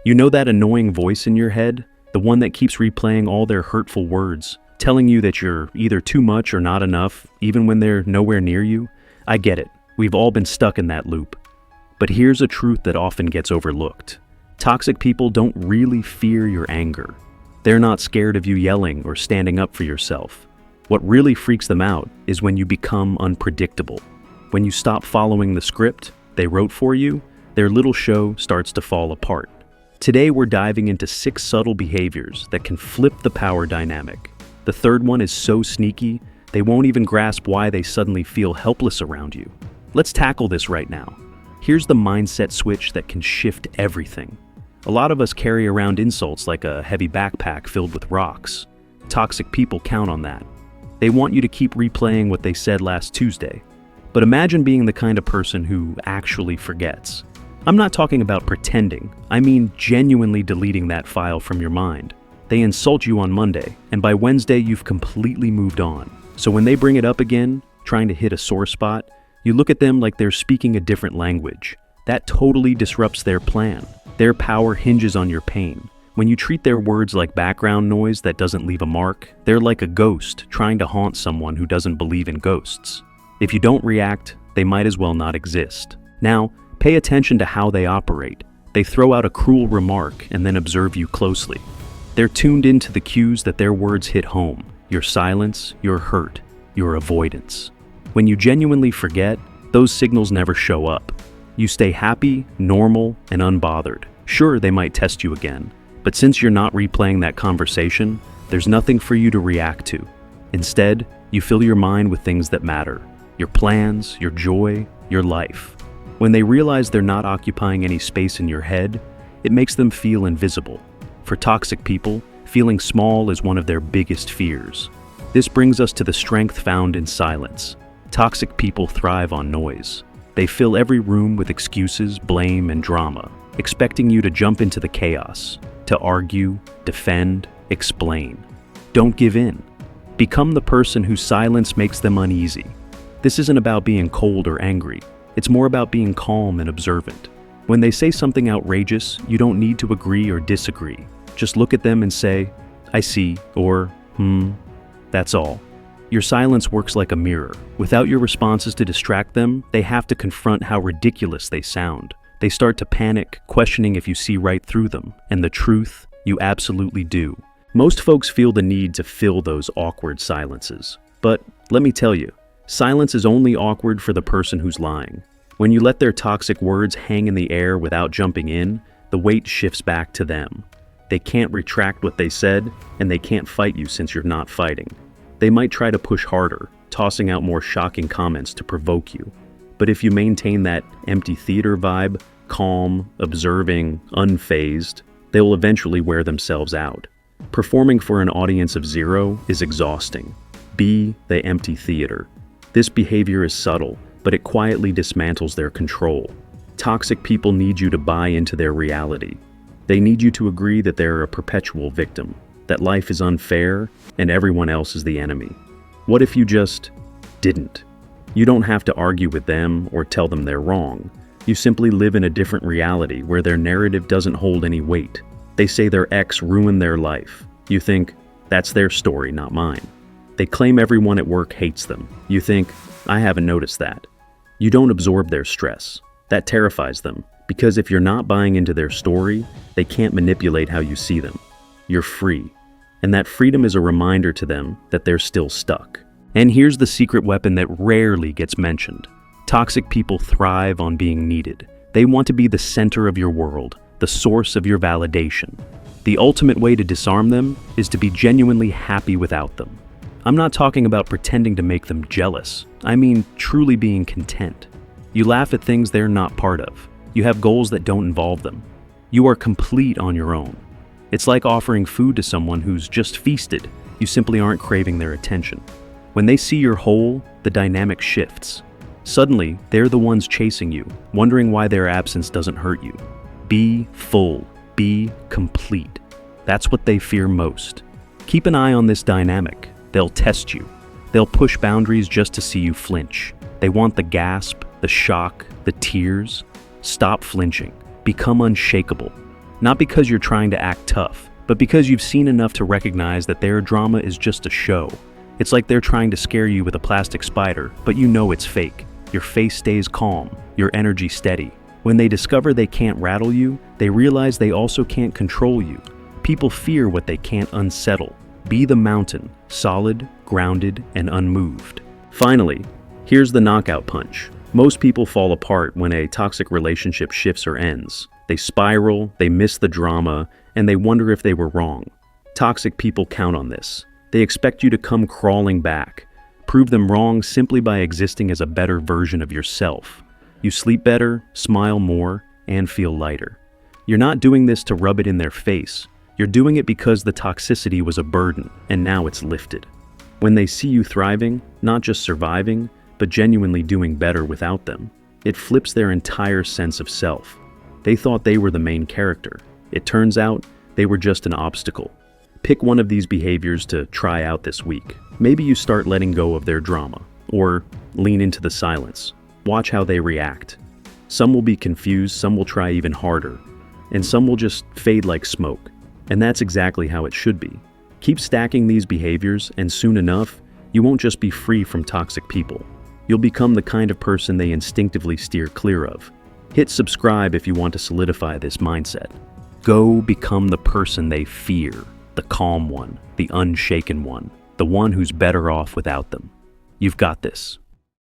You know that annoying voice in your head? The one that keeps replaying all their hurtful words, telling you that you're either too much or not enough, even when they're nowhere near you? I get it. We've all been stuck in that loop. But here's a truth that often gets overlooked. Toxic people don't really fear your anger. They're not scared of you yelling or standing up for yourself. What really freaks them out is when you become unpredictable. When you stop following the script they wrote for you, their little show starts to fall apart. Today we're diving into 6 subtle behaviors that can flip the power dynamic. The third one is so sneaky, they won't even grasp why they suddenly feel helpless around you. Let's tackle this right now. Here's the mindset switch that can shift everything. A lot of us carry around insults like a heavy backpack filled with rocks. Toxic people count on that. They want you to keep replaying what they said last Tuesday. But imagine being the kind of person who actually forgets. I'm not talking about pretending. I mean genuinely deleting that file from your mind. They insult you on Monday, and by Wednesday you've completely moved on. So when they bring it up again, trying to hit a sore spot, you look at them like they're speaking a different language. That totally disrupts their plan. Their power hinges on your pain. When you treat their words like background noise that doesn't leave a mark, they're like a ghost trying to haunt someone who doesn't believe in ghosts. If you don't react, they might as well not exist. Now, pay attention to how they operate. They throw out a cruel remark and then observe you closely. They're tuned into the cues that their words hit home: your silence, your hurt, your avoidance. When you genuinely forget, those signals never show up. You stay happy, normal, and unbothered. Sure, they might test you again, but since you're not replaying that conversation, there's nothing for you to react to. Instead, you fill your mind with things that matter: your plans, your joy, your life. When they realize they're not occupying any space in your head, it makes them feel invisible. For toxic people, feeling small is one of their biggest fears. This brings us to the strength found in silence. Toxic people thrive on noise. They fill every room with excuses, blame, and drama, expecting you to jump into the chaos, to argue, defend, explain. Don't give in. Become the person whose silence makes them uneasy. This isn't about being cold or angry. It's more about being calm and observant. When they say something outrageous, you don't need to agree or disagree. Just look at them and say, "I see," or that's all. Your silence works like a mirror. Without your responses to distract them, they have to confront how ridiculous they sound. They start to panic, questioning if you see right through them. And the truth, you absolutely do. Most folks feel the need to fill those awkward silences. But let me tell you, silence is only awkward for the person who's lying. When you let their toxic words hang in the air without jumping in, the weight shifts back to them. They can't retract what they said, and they can't fight you since you're not fighting. They might try to push harder, tossing out more shocking comments to provoke you. But if you maintain that empty theater vibe, calm, observing, unfazed, they will eventually wear themselves out. Performing for an audience of 0 is exhausting. Be the empty theater. This behavior is subtle, but it quietly dismantles their control. Toxic people need you to buy into their reality. They need you to agree that they're a perpetual victim, that life is unfair and everyone else is the enemy. What if you just didn't? You don't have to argue with them or tell them they're wrong. You simply live in a different reality where their narrative doesn't hold any weight. They say their ex ruined their life. You think, that's their story, not mine. They claim everyone at work hates them. You think, I haven't noticed that. You don't absorb their stress. That terrifies them, because if you're not buying into their story, they can't manipulate how you see them. You're free. And that freedom is a reminder to them that they're still stuck. And here's the secret weapon that rarely gets mentioned. Toxic people thrive on being needed. They want to be the center of your world, the source of your validation. The ultimate way to disarm them is to be genuinely happy without them. I'm not talking about pretending to make them jealous. I mean truly being content. You laugh at things they're not part of. You have goals that don't involve them. You are complete on your own. It's like offering food to someone who's just feasted. You simply aren't craving their attention. When they see you're whole, the dynamic shifts. Suddenly, they're the ones chasing you, wondering why their absence doesn't hurt you. Be full. Be complete. That's what they fear most. Keep an eye on this dynamic. They'll test you. They'll push boundaries just to see you flinch. They want the gasp, the shock, the tears. Stop flinching. Become unshakable. Not because you're trying to act tough, but because you've seen enough to recognize that their drama is just a show. It's like they're trying to scare you with a plastic spider, but you know it's fake. Your face stays calm, your energy steady. When they discover they can't rattle you, they realize they also can't control you. People fear what they can't unsettle. Be the mountain, solid, grounded, and unmoved. Finally, here's the knockout punch. Most people fall apart when a toxic relationship shifts or ends. They spiral, they miss the drama, and they wonder if they were wrong. Toxic people count on this. They expect you to come crawling back. Prove them wrong simply by existing as a better version of yourself. You sleep better, smile more, and feel lighter. You're not doing this to rub it in their face. You're doing it because the toxicity was a burden, and now it's lifted. When they see you thriving, not just surviving, but genuinely doing better without them, it flips their entire sense of self. They thought they were the main character. It turns out they were just an obstacle. Pick one of these behaviors to try out this week. Maybe you start letting go of their drama, or lean into the silence. Watch how they react. Some will be confused, some will try even harder, and some will just fade like smoke. And that's exactly how it should be. Keep stacking these behaviors, and soon enough, you won't just be free from toxic people. You'll become the kind of person they instinctively steer clear of. Hit subscribe if you want to solidify this mindset. Go become the person they fear, the calm one, the unshaken one, the one who's better off without them. You've got this.